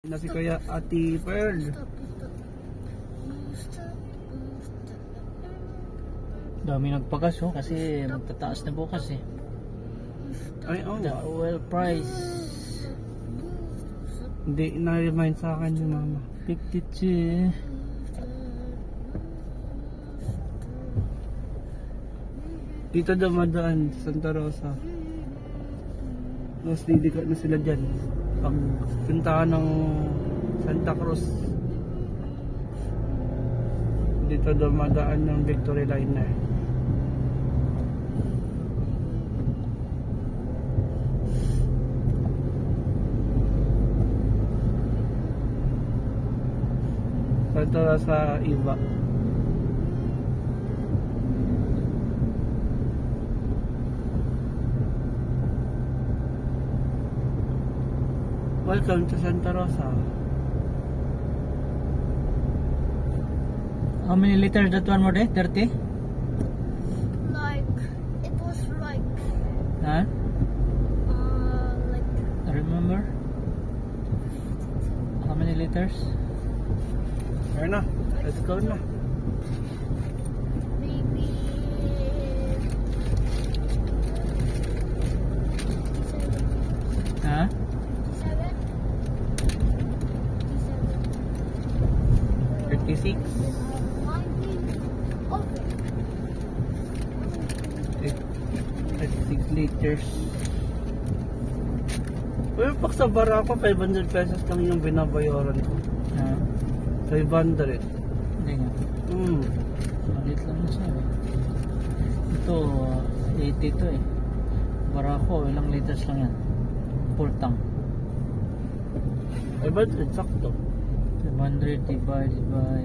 Na si Kuya Ate Pearl. Dami nagpagas oh, kasi magtataas na bukas eh. Ay, oh. The oil price. Hindi na-remind sa akin ni Mama. 52. Dito dumadaan, Santa Rosa. Mas didikot na sila dyan. Pag puntahan ng Santa Cruz. Dito dumadaan ng Victory Liner. Santa Rosa, Iba. Welcome to Santa Rosa. How many liters that one more day? 30? Like, it was like, Huh? like, I remember? How many liters? Ayun na, let's go na. maybe 57. Huh? 56. Might be over. 36 liters. Pero pag sa bara ko, 500 pesos lang yung binabayaran ko. Huh? 500. Hindi nga. Malit lang na siya eh. Ito, 80 to eh. Barako, ilang liters lang yan. Full tank. 500, sakto. 500 divided by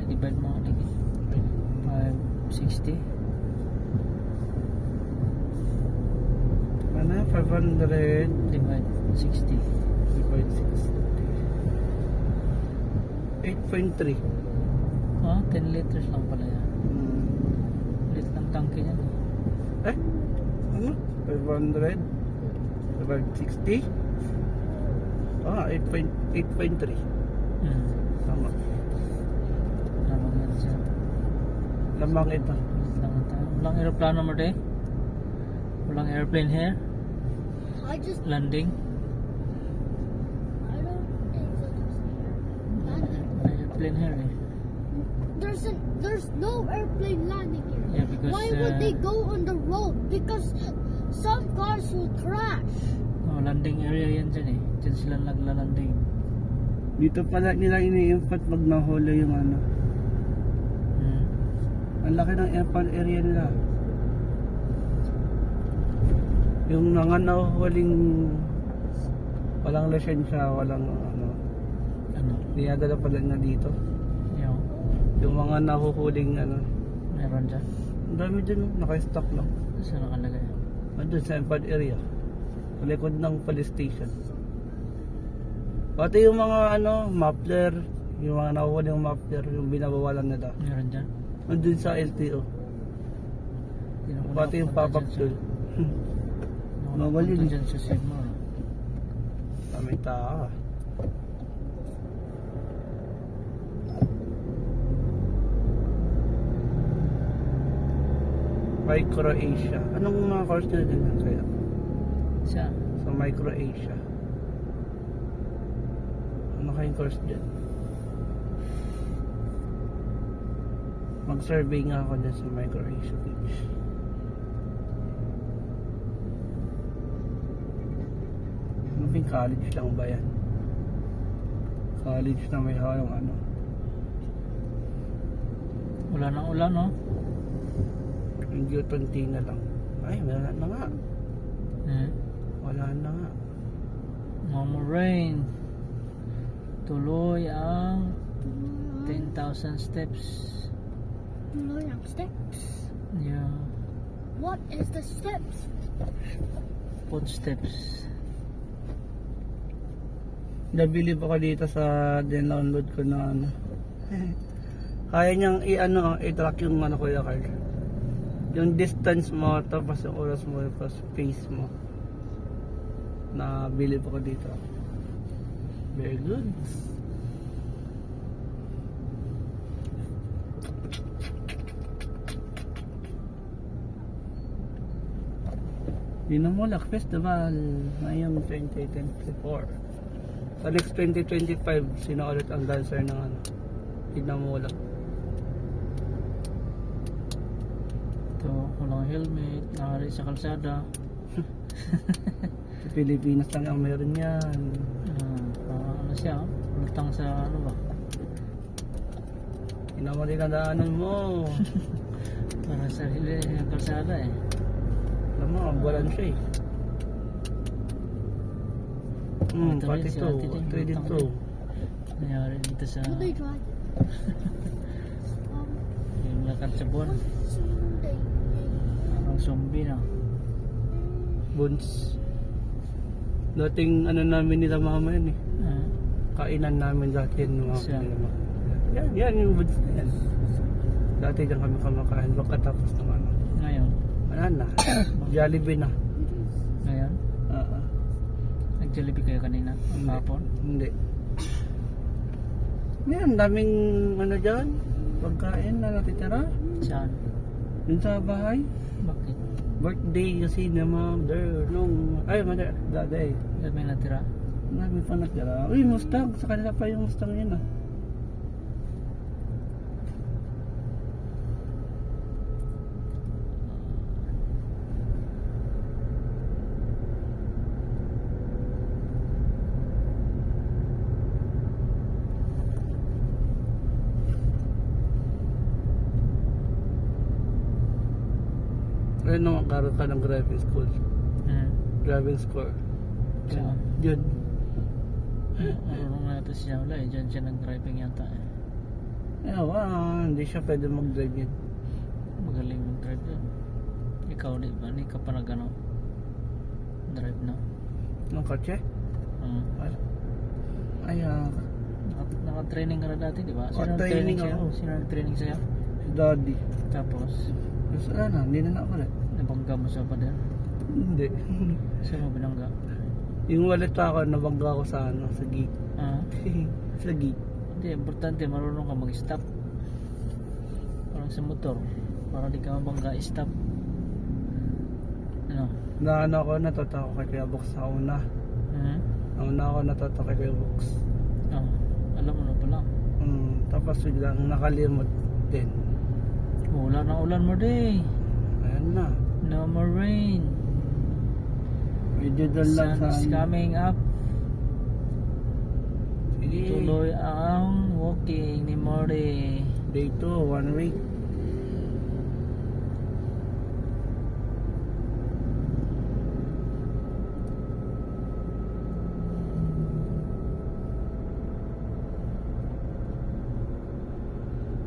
divide mo lagi 560. Ano? 500 divide 60. divide 60. 8.3. Ah, 10 liters lang pala yan. Lit lang tangke niyan. Eh? Ano? 500 divide 60. Ah, 8.3. Tama. Lamang yan siya. Lamang ito. Walang aeroplano mo de? Walang airplane here? I just, Landing? I don't think so. May airplane here eh. There's no airplane landing here. Yeah, because Why would they go on the road? Because some cars will crash. oh, landing area yan dyan eh. Dyan sila naglalanding. Dito pala nila ini-import pag nahuli yung ano. Ang laki ng import area nila. Yung mga nahuhuling walang lisensya, walang ano. Ano? Niyadala pala na dito. Yung mga nahuhuling ano. Meron dyan? Ang dami dyan, naka-stock lang. Saan nakalagay? Andun sa import area. Sa likod ng police station. Pati yung mga ano, muffler, yung mga nahuhuling muffler, yung binabawalan nila. Meron dyan? Andun sa LTO. Pati yung pop-up doon. Bawal yun. Dyan sa Sigmar. Tamay tao. Micro Asia. Anong mga course nila din kaya? Siya? Sa Micro Asia. Ano kayong course dyan? Mag-survey nga ako dyan sa Micro Asia page. Ano ba yung college lang ba yan? College na may halong ano. Wala nang ulan no? Yung Newton-T na lang. Ay, wala na nga. Wala na nga. No more rain. Tuloy ang 10,000 steps. Loyang steps. Yeah. What is the steps? Footsteps. Nabilib ako dito sa download ko na ano. Kaya niyang i-track yung ano ko yung card. Yung distance mo, tapos yung oras mo, tapos pace mo. Nabilib ako dito. Very good. Dinamulak Festival ngayong 2024. Sa next 2025, sino ulit ang dancer ng ano? Dinamulak. Ito, walang helmet, nakari sa kalsada. Sa Pilipinas lang ang meron yan. Ano siya, lutang sa ano ba? Inamali na daanan mo. Para sa kalsada eh. Alam mo, ambulan siya eh. Ito Pati rin, si to. ate din, Ito lutang dito. din. Nangyari dito sa What they drive? yung lakad sa buwan. Sunday. Parang zombie na. Bones. Dating ano namin nila mama yan eh. Ah, Kainan namin dati yan mga Siya. nila mama. Yan yung Bones na yan. Dati dyan kami kumakain pagkatapos ng ano. ngayon. Wala na. Jollibee na. Ngayon. Oo. Nag-Jollibee kayo kanina? Ang hapon? Hindi. Yan, daming ano dyan. Pagkain na natitira. Saan? Dun sa bahay. Bakit? Birthday kasi na mother nung... Ay, mother. Daday. May natira? Dami pa natira. Uy, Mustang. Sa kanila pa yung Mustang yun ah. Ayun nung magkaroon ka ng driving school. Driving school. Saan? Yun. Marunong na ito siya. Wala eh. Diyan siya nag-driving yata eh. Hindi siya pwede mag-drive yun. Magaling mag-drive yun. Ikaw di ba? Hindi ka pa nag-ano? Drive na. Ng kotse? Wala. Ay, Naka-training ka na dati di ba? Sino training nag-training sa'yo? ako. Sino nag-training sa'yo? si Daddy. Tapos, Mas na, hindi na ulit. nabangga mo sa pader? Hindi. Saan mo binangga? Yung wallet ako, nabangga ko sa ano, sa gate. Ah, Sa gate. hindi. Importante marunong ka mag-stop. Parang sa motor. Para di ka mabangga, stop. Ano? Na ano ako, natuto ako kay Kuya Box sa una. Nauna ako natuto kay Kuya Box. Ah, alam mo na pala. Tapos biglang nakalimot din. Wala na ulan mo day. Ayan na. No more rain. Medyo doon lang Sun sa is coming up. Sige. Tuloy ang walking ni Mori. Day 2, 1 week.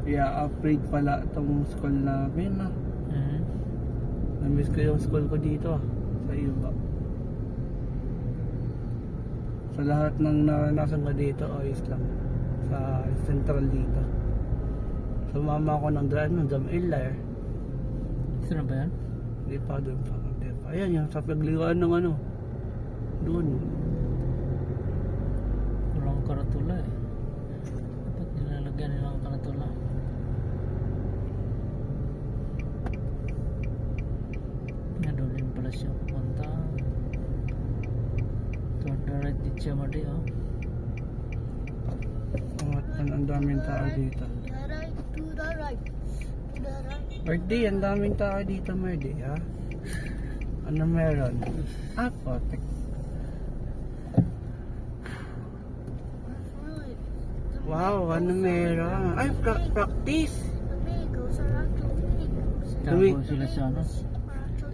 I-upgrade pala itong school namin ah. Na-miss ko yung school ko dito ah. Sa iba. Sa lahat ng naranasan ko dito, ayos lang. Sa central dito. Sumama ako ng drive ng Jam Air. Ito na ba yan? Hindi pa doon pa. Hindi pa. Ayan yung sa pagliguan ng ano. Doon. Walang karatula eh. Dapat nilalagyan nila ang karatula. Doon din pala siya pumunta. Turn the right dito siya Mari oh. Ang daming tao dito. To the right, to the right, to the right. Birthday, ang daming tao dito, Merdy, ha? Ano meron? Potek. Wow, ano meron? Ay, practice! The mangoes are actually mangoes. Tago sila sa ano.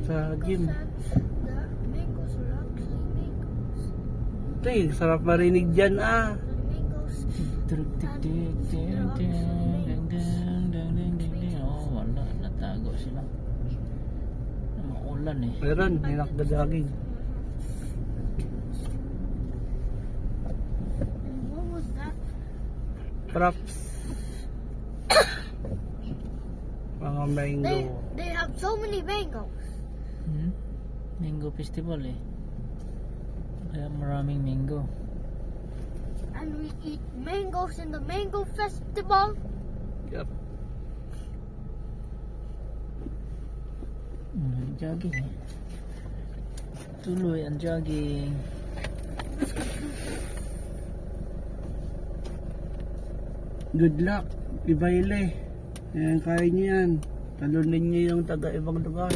Sa gym. The mangoes are actually mangoes. Ito eh, sarap marinig dyan, ah. The mangoes. Oh, wala. Natago sila. Maulan eh. Meron, hinakdadaging. And what was that? Props. Mga mango. They have so many mangoes. Mango festival eh. Kaya maraming mango. and we eat mangoes in the mango festival. Yep. Jogging eh. Tuloy ang jogging. Good luck, Ibayle. Ayan, kaya niyo yan. Talunin niyo yung taga ibang lugar.